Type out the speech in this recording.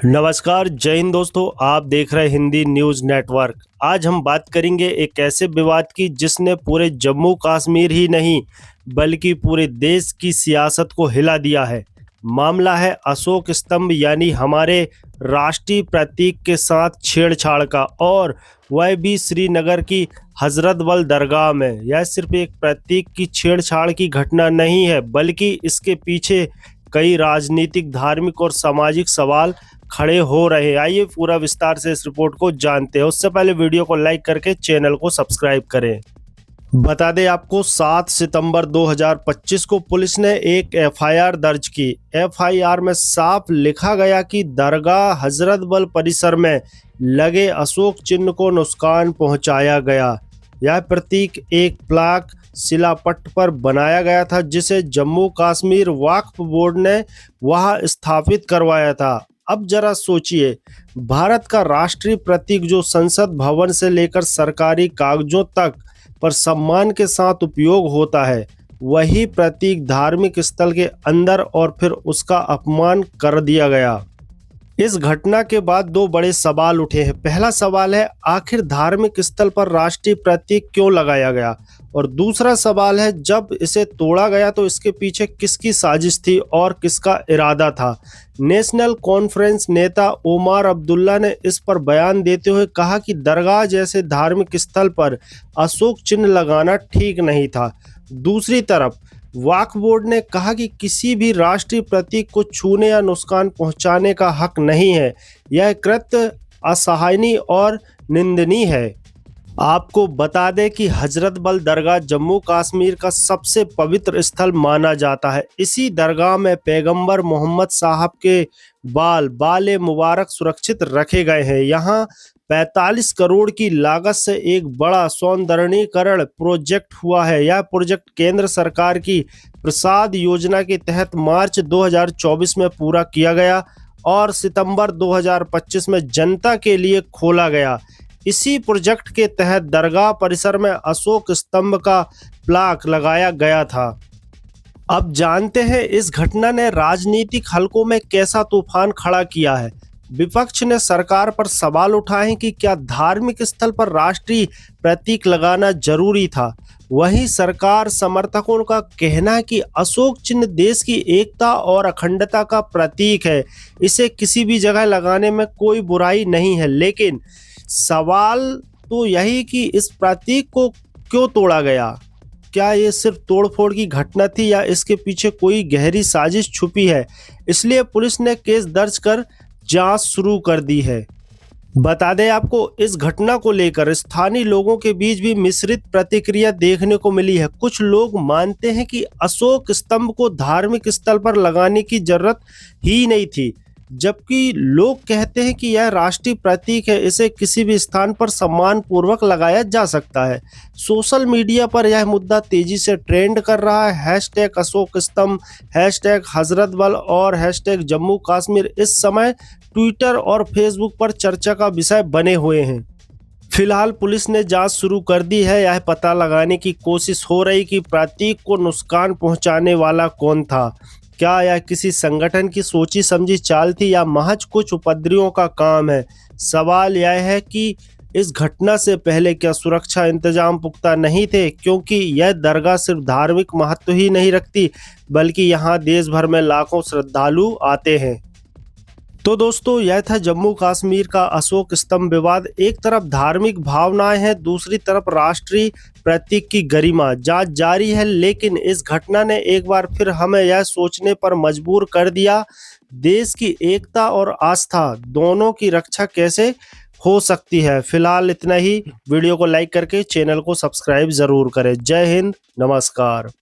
नमस्कार, जय हिंद दोस्तों। आप देख रहे हैं हिंदी न्यूज़ नेटवर्क। आज हम बात करेंगे एक ऐसे विवाद की जिसने पूरे जम्मू कश्मीर ही नहीं बल्कि पूरे देश की सियासत को हिला दिया है। मामला है अशोक स्तंभ यानी हमारे राष्ट्रीय प्रतीक के साथ छेड़छाड़ का, और वह भी श्रीनगर की हजरत बल दरगाह में। यह सिर्फ एक प्रतीक की छेड़छाड़ की घटना नहीं है बल्कि इसके पीछे कई राजनीतिक, धार्मिक और सामाजिक सवाल खड़े हो रहे हैं। आइए पूरा विस्तार से इस रिपोर्ट को जानते हैं। उससे पहले वीडियो को लाइक करके चैनल को सब्सक्राइब करें। बता दें आपको, 7 सितंबर 2025 को पुलिस ने एक एफआईआर दर्ज की। एफआईआर में साफ लिखा गया कि दरगाह हजरत बल परिसर में लगे अशोक चिन्ह को नुकसान पहुंचाया गया। यह प्रतीक एक प्लाक शिलापट्ट पर बनाया गया था जिसे जम्मू कश्मीर वक्फ बोर्ड ने वहां स्थापित करवाया था। अब जरा सोचिए, भारत का राष्ट्रीय प्रतीक जो संसद भवन से लेकर सरकारी कागजों तक पर सम्मान के साथ उपयोग होता है, वही प्रतीक धार्मिक स्थल के अंदर और फिर उसका अपमान कर दिया गया। इस घटना के बाद दो बड़े सवाल उठे हैं। पहला सवाल है, आखिर धार्मिक स्थल पर राष्ट्रीय प्रतीक क्यों लगाया गया, और दूसरा सवाल है, जब इसे तोड़ा गया तो इसके पीछे किसकी साजिश थी और किसका इरादा था। नेशनल कॉन्फ्रेंस नेता ओमर अब्दुल्ला ने इस पर बयान देते हुए कहा कि दरगाह जैसे धार्मिक स्थल पर अशोक चिन्ह लगाना ठीक नहीं था। दूसरी तरफ वक्फ बोर्ड ने कहा कि किसी भी राष्ट्रीय प्रतीक को छूने या नुकसान पहुंचाने का हक नहीं है। यह कृत्य असहनीय और निंदनीय है। आपको बता दें कि हजरत बल दरगाह जम्मू कश्मीर का सबसे पवित्र स्थल माना जाता है। इसी दरगाह में पैगंबर मोहम्मद साहब के बाल मुबारक सुरक्षित रखे गए हैं। यहाँ 45 करोड़ की लागत से एक बड़ा सौंदर्यीकरण प्रोजेक्ट हुआ है। यह प्रोजेक्ट केंद्र सरकार की प्रसाद योजना के तहत मार्च 2024 में पूरा किया गया और सितंबर 2025 में जनता के लिए खोला गया। इसी प्रोजेक्ट के तहत दरगाह परिसर में अशोक स्तंभ का प्लाक लगाया गया था। अब जानते हैं इस घटना ने राजनीतिक हलकों में कैसा तूफान खड़ा किया है। विपक्ष ने सरकार पर सवाल उठाए कि क्या धार्मिक स्थल पर राष्ट्रीय प्रतीक लगाना जरूरी था। वहीं सरकार समर्थकों का कहना है कि अशोक चिन्ह देश की एकता और अखंडता का प्रतीक है, इसे किसी भी जगह लगाने में कोई बुराई नहीं है। लेकिन सवाल तो यही कि इस प्रतीक को क्यों तोड़ा गया। क्या ये सिर्फ तोड़फोड़ की घटना थी या इसके पीछे कोई गहरी साजिश छुपी है। इसलिए पुलिस ने केस दर्ज कर जांच शुरू कर दी है। बता दें आपको, इस घटना को लेकर स्थानीय लोगों के बीच भी मिश्रित प्रतिक्रिया देखने को मिली है। कुछ लोग मानते हैं कि अशोक स्तंभ को धार्मिक स्थल पर लगाने की जरूरत ही नहीं थी, जबकि लोग कहते हैं कि यह राष्ट्रीय प्रतीक है, इसे किसी भी स्थान पर सम्मान पूर्वक लगाया जा सकता है। सोशल मीडिया पर यह मुद्दा तेजी से ट्रेंड कर रहा है। हैशटैग अशोक स्तंभ, हैशटैग हजरत बल और हैशटैग जम्मू कश्मीर इस समय ट्विटर और फेसबुक पर चर्चा का विषय बने हुए हैं। फिलहाल पुलिस ने जांच शुरू कर दी है। यह पता लगाने की कोशिश हो रही कि प्रतीक को नुकसान पहुंचाने वाला कौन था। क्या यह किसी संगठन की सोची समझी चाल थी या महज कुछ उपद्रवियों का काम है। सवाल यह है कि इस घटना से पहले क्या सुरक्षा इंतजाम पुख्ता नहीं थे, क्योंकि यह दरगाह सिर्फ धार्मिक महत्व ही नहीं रखती बल्कि यहाँ देश भर में लाखों श्रद्धालु आते हैं। तो दोस्तों, यह था जम्मू कश्मीर का अशोक स्तंभ विवाद। एक तरफ धार्मिक भावनाएं हैं, दूसरी तरफ राष्ट्रीय प्रतीक की गरिमा। जांच जारी है, लेकिन इस घटना ने एक बार फिर हमें यह सोचने पर मजबूर कर दिया, देश की एकता और आस्था दोनों की रक्षा कैसे हो सकती है। फिलहाल इतना ही। वीडियो को लाइक करके चैनल को सब्सक्राइब जरूर करें। जय हिंद, नमस्कार।